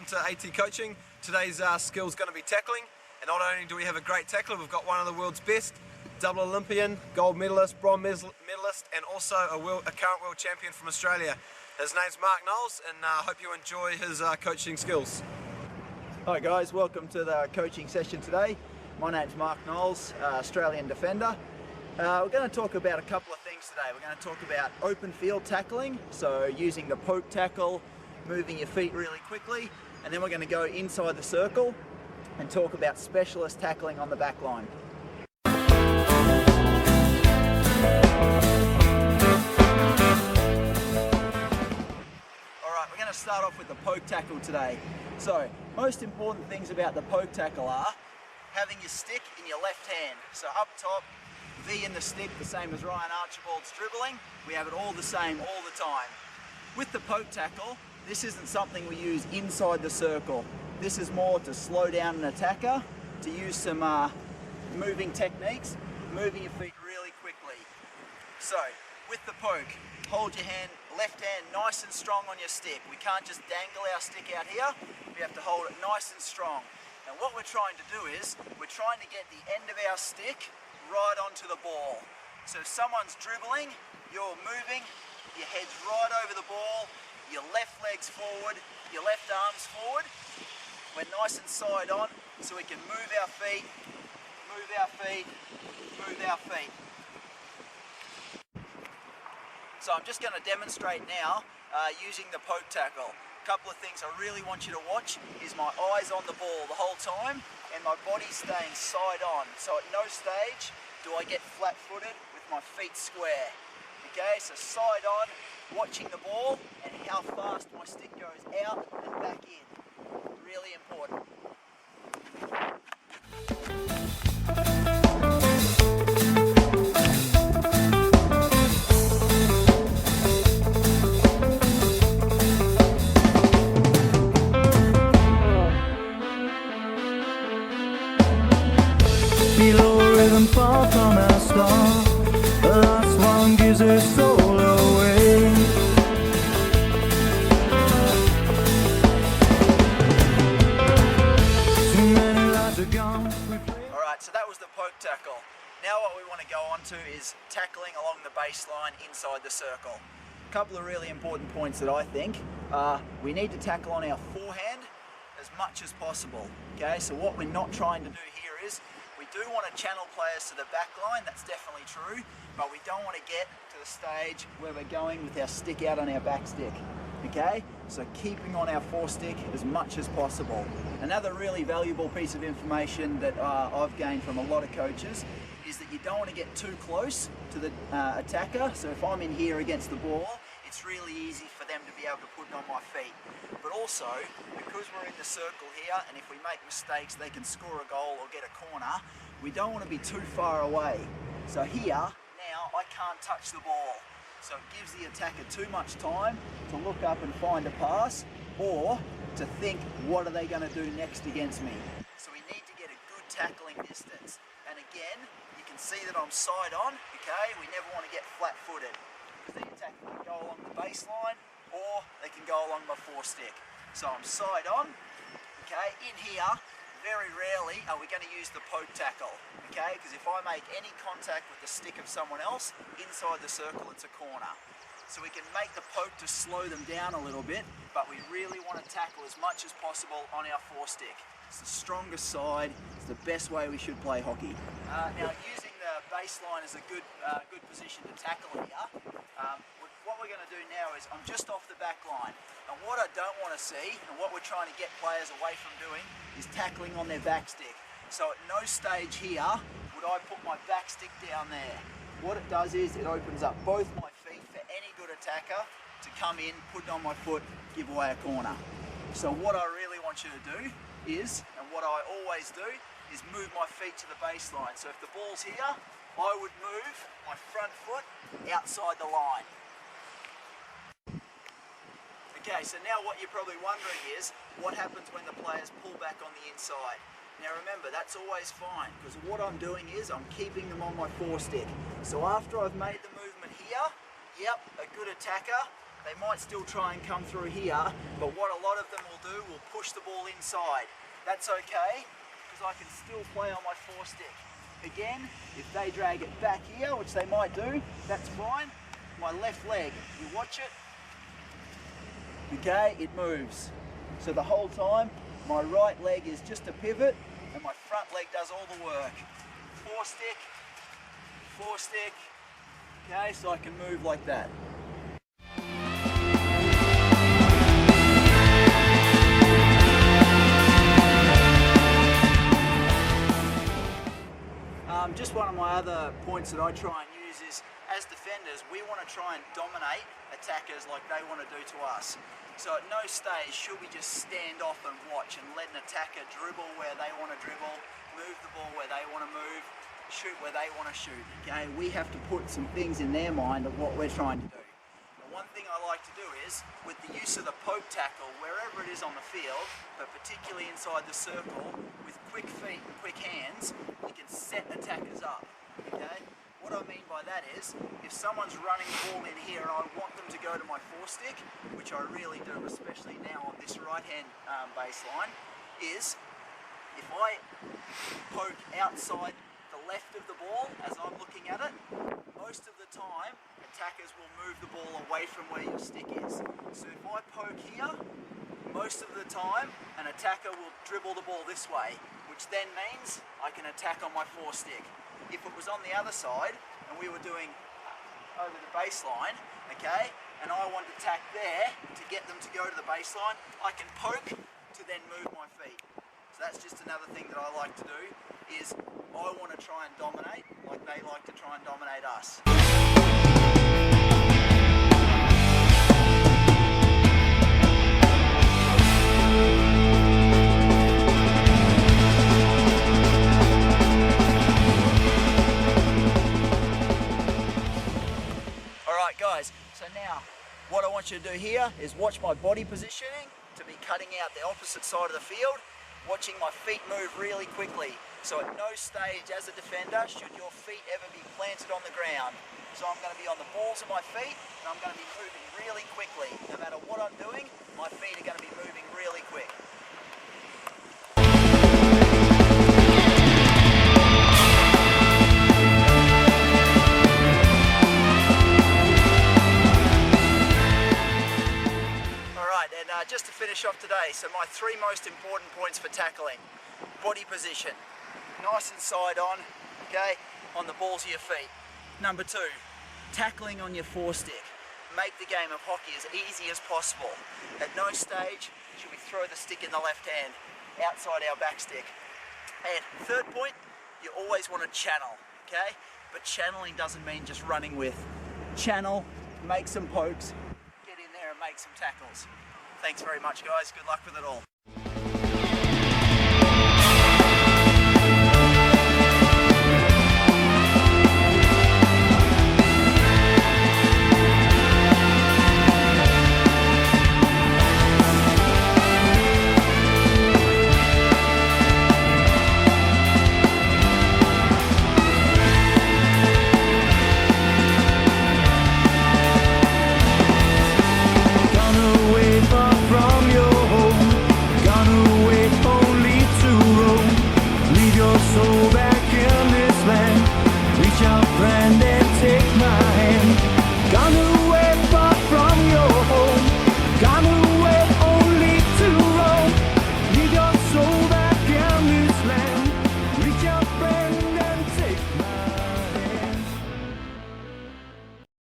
to AT Coaching. Today's skill is going to be tackling, and not only do we have a great tackler, we've got one of the world's best, double Olympian, gold medalist, bronze medalist, and also a current world champion from Australia. His name's Mark Knowles, and I hope you enjoy his coaching skills. Hi guys, welcome to the coaching session today. My name's Mark Knowles, Australian defender. We're going to talk about a couple of things today. We're going to talk about open field tackling, so using the poke tackle, moving your feet really quickly, and then we're going to go inside the circle and talk about specialist tackling on the back line. Alright, we're going to start off with the poke tackle today. So, most important things about the poke tackle are having your stick in your left hand. So up top, V in the stick, the same as Ryan Archibald's dribbling. We have it all the same all the time. With the poke tackle, this isn't something we use inside the circle. This is more to slow down an attacker, to use some moving techniques, moving your feet really quickly. So, with the poke, hold your hand, left hand nice and strong on your stick. We can't just dangle our stick out here, we have to hold it nice and strong. And what we're trying to do is, we're trying to get the end of our stick right onto the ball. So if someone's dribbling, you're moving, your head's right over the ball, your left leg's forward, your left arm's forward. We're nice and side on, so we can move our feet, move our feet, move our feet. So I'm just going to demonstrate now using the poke tackle. A couple of things I really want you to watch is my eyes on the ball the whole time and my body staying side on. So at no stage do I get flat-footed with my feet square. Okay, so side on, watching the ball and how fast my stick goes out and back in. Really important. Below rhythm far from our star, the last one gives her soul away. Too many lives are gone. Alright, so that was the poke tackle. Now what we want to go on to is tackling along the baseline inside the circle. A couple of really important points that I think are we need to tackle on our forehand as much as possible. Okay, so what we're not trying to do here is we do want to channel players to the back line, that's definitely true, but we don't want to get to the stage where we're going with our stick out on our back stick. Okay, so keeping on our forestick as much as possible. Another really valuable piece of information that I've gained from a lot of coaches is that you don't want to get too close to the attacker. So if I'm in here against the ball, it's really easy for them to be able to put it on my feet. But also, because we're in the circle here, and if we make mistakes, they can score a goal or get a corner, we don't want to be too far away. So here, now, I can't touch the ball. So it gives the attacker too much time to look up and find a pass, or to think, what are they going to do next against me? So we need to get a good tackling distance. And again, you can see that I'm side on, okay? We never want to get flat-footed, because the attacker can go along the baseline, or they can go along my forestick. So I'm side on, okay? In here, very rarely are we going to use the poke tackle, okay? Because if I make any contact with the stick of someone else inside the circle, it's a corner. So we can make the poke to slow them down a little bit, but we really want to tackle as much as possible on our forestick. It's the strongest side, it's the best way we should play hockey. Now using the baseline is a good position to tackle here. What we're going to do now is I'm just off the back line, and what I don't want to see and what we're trying to get players away from doing is tackling on their back stick. So at no stage here would I put my back stick down there. What it does is it opens up both my feet for any good attacker to come in, put it on my foot, give away a corner. So what I really want you to do is, and what I always do, is move my feet to the baseline. So if the ball's here, I would move my front foot outside the line. Okay, so now what you're probably wondering is, what happens when the players pull back on the inside? Now remember, that's always fine, because what I'm doing is I'm keeping them on my forestick. So after I've made the movement here, yep, a good attacker, they might still try and come through here, but what a lot of them will do will push the ball inside. That's okay, because I can still play on my four-stick. Again, if they drag it back here, which they might do, that's fine. My left leg, you watch it, okay, it moves. So the whole time, my right leg is just a pivot, and my front leg does all the work. Four-stick, okay, so I can move like that. Just one of my other points that I try and use is, as defenders, we want to try and dominate attackers like they want to do to us. So at no stage should we just stand off and watch and let an attacker dribble where they want to dribble, move the ball where they want to move, shoot where they want to shoot. Okay, we have to put some things in their mind of what we're trying to do. One thing I like to do is, with the use of the poke tackle, wherever it is on the field, but particularly inside the circle, with quick feet and quick hands, you can set attackers up, okay? What I mean by that is, if someone's running the ball in here and I want them to go to my four-stick, which I really do, especially now on this right-hand baseline, is if I poke outside the left of the ball as I'm looking at it, most of the time attackers will move the ball away from where your stick is. So if I poke here, most of the time an attacker will dribble the ball this way, which then means I can attack on my four-stick. If it was on the other side and we were doing over the baseline, okay, and I want to attack there to get them to go to the baseline, I can poke to then move my feet. So that's just another thing that I like to do, is I want to try and dominate like they like to try and dominate us. Alright guys, so now what I want you to do here is watch my body positioning to be cutting out the opposite side of the field, watching my feet move really quickly. So at no stage as a defender should your feet ever be planted on the ground. So I'm going to be on the balls of my feet and I'm going to be moving really quickly. No matter what I'm doing, my feet are going to be moving really quick. Alright, and just to finish off today, so my three most important points for tackling. Body position. Nice and side on, okay, on the balls of your feet. Number two, tackling on your four-stick. Make the game of hockey as easy as possible. At no stage should we throw the stick in the left hand, outside our back stick. And third point, you always want to channel, okay? But channeling doesn't mean just running with. Channel, make some pokes, get in there and make some tackles. Thanks very much guys, good luck with it all.